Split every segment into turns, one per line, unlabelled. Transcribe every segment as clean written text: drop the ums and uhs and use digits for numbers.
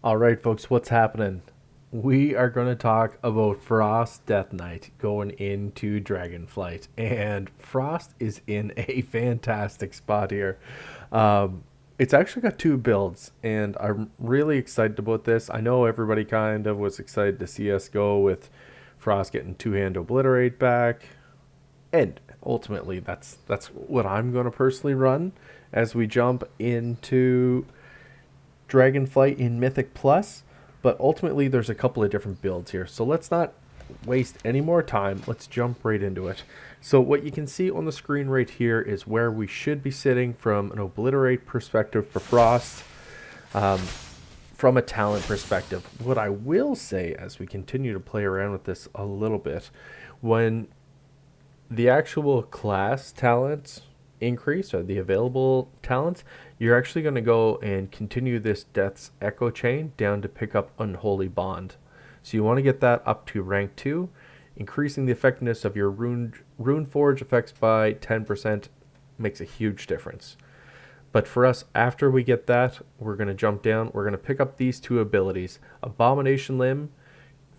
All right, folks, what's happening? We are going to talk about Frost Death Knight going into Dragonflight, and Frost is in a fantastic spot here. It's actually got two builds, and I'm really excited about this. I know everybody kind of was excited to see us go with Frost getting two-hand Obliterate back, and ultimately that's what I'm going to personally run as we jump into Dragonflight in Mythic Plus, but ultimately there's a couple of different builds here. So let's not waste any more time. Let's jump right into it. So what you can see on the screen right here is where we should be sitting from an Obliterate perspective for Frost, from a talent perspective. What I will say as we continue to play around with this a little bit, when the actual class talents increase or the available talents, you're actually going to go and continue this Death's Echo chain down to pick up Unholy Bond. So you want to get that up to rank 2, increasing the effectiveness of your Rune Forge effects by 10% makes a huge difference. But for us, after we get that, we're going to jump down. We're going to pick up these two abilities. Abomination Limb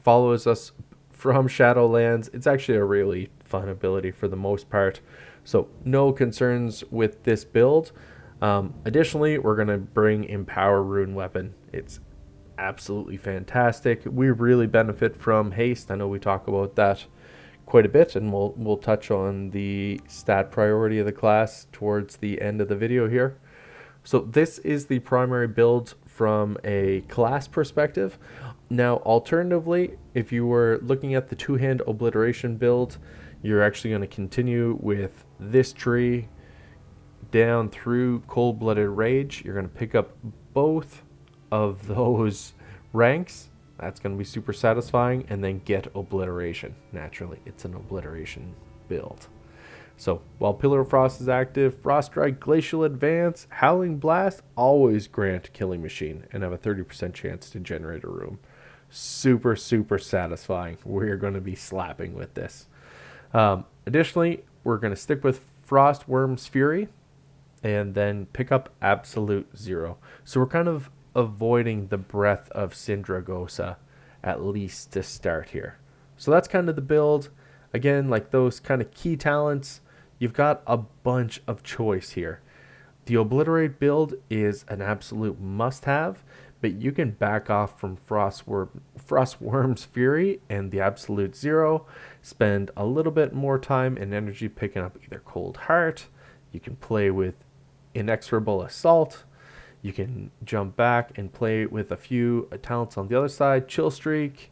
follows us from Shadowlands. It's actually a really fun ability for the most part. So no concerns with this build. Additionally, we're going to bring Empower Rune Weapon. It's absolutely fantastic. We really benefit from haste. I know we talk about that quite a bit, and we'll touch on the stat priority of the class towards the end of the video here. So this is the primary build from a class perspective. Now, alternatively, if you were looking at the two-hand Obliteration build, you're actually going to continue with this tree down through Cold-Blooded Rage. You're going to pick up both of those ranks. That's going to be super satisfying, and then get Obliteration. Naturally, it's an Obliteration build. So while Pillar of Frost is active, Frost Strike, Glacial Advance, Howling Blast always grant Killing Machine and have a 30% chance to generate a room. Super, super satisfying. We're going to be slapping with this. Additionally, we're going to stick with Frost Worm's Fury and then pick up Absolute Zero. So we're kind of avoiding the breath of Sindragosa, at least to start here. So that's kind of the build. Again, like those kind of key talents, you've got a bunch of choice here. The Obliterate build is an absolute must-have, but you can back off from Frostworm's Fury and the Absolute Zero, spend a little bit more time and energy picking up either Cold Heart, you can play with Inexorable Assault, you can jump back and play with a few talents on the other side, Chill Streak.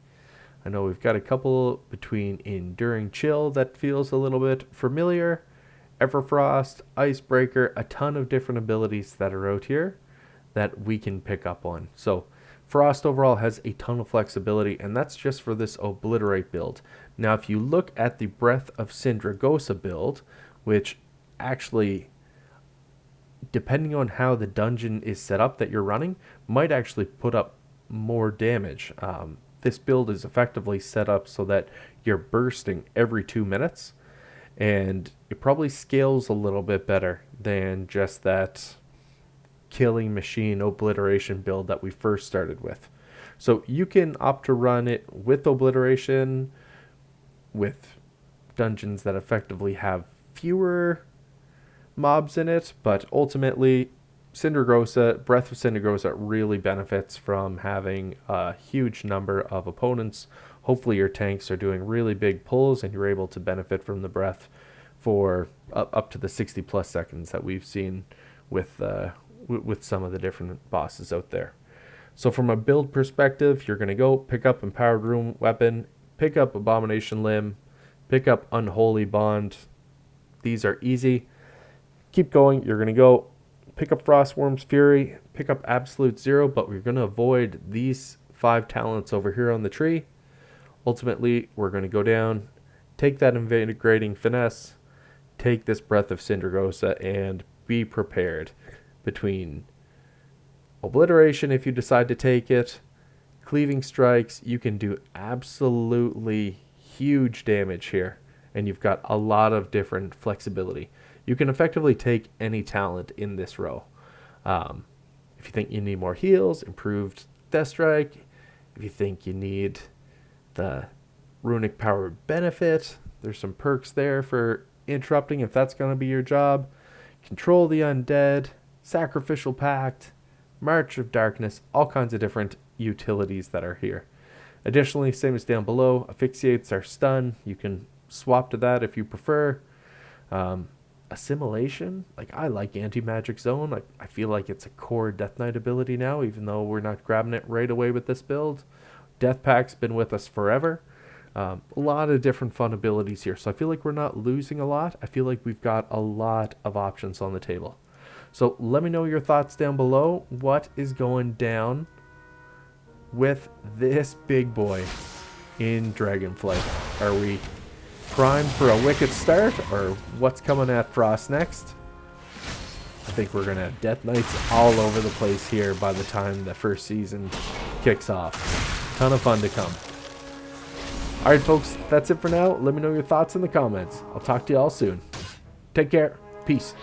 I know we've got a couple between Enduring Chill that feels a little bit familiar, Everfrost, Icebreaker, a ton of different abilities that are out here that we can pick up on. So Frost overall has a ton of flexibility, and that's just for this Obliterate build. Now, if you look at the Breath of Sindragosa build, which actually, depending on how the dungeon is set up that you're running, might actually put up more damage. This build is effectively set up so that you're bursting every 2 minutes, and it probably scales a little bit better than just that Killing Machine Obliteration build that we first started with. So you can opt to run it with Obliteration, with dungeons that effectively have fewer mobs in it, but ultimately Breath of Sindragosa really benefits from having a huge number of opponents. Hopefully your tanks are doing really big pulls and you're able to benefit from the breath for up to the 60 plus seconds that we've seen with some of the different bosses out there. So from a build perspective, you're going to go pick up Empowered Rune Weapon, pick up Abomination Limb, pick up Unholy Bond. These are easy. Keep going. You're going to go pick up Frostworm's Fury, pick up Absolute Zero, but we're going to avoid these 5 talents over here on the tree. Ultimately, we're going to go down, take that Invigorating Finesse, take this Breath of Sindragosa, and be prepared. Between Obliteration, if you decide to take it, Cleaving Strikes, you can do absolutely huge damage here, and you've got a lot of different flexibility. You can effectively take any talent in this row. If you think you need more heals, improved Death Strike, if you think you need the runic power benefit, there's some perks there for interrupting if that's going to be your job. Control the Undead, Sacrificial Pact, March of Darkness, all kinds of different utilities that are here. Additionally, same as down below, Asphyxiates are stun. You can swap to that if you prefer. Assimilation, like I like Anti-Magic Zone. Like I feel like it's a core Death Knight ability now, even though we're not grabbing it right away with this build. Death Pack's been with us forever. A lot of different fun abilities here, so I feel like we're not losing a lot. I feel like we've got a lot of options on the table. So let me know your thoughts down below. What is going down with this big boy in Dragonflight? Are we primed for a wicked start, or what's coming at Frost next? I think we're going to have Death Knights all over the place here by the time the first season kicks off. Ton of fun to come. Alright folks, that's it for now. Let me know your thoughts in the comments. I'll talk to you all soon. Take care. Peace.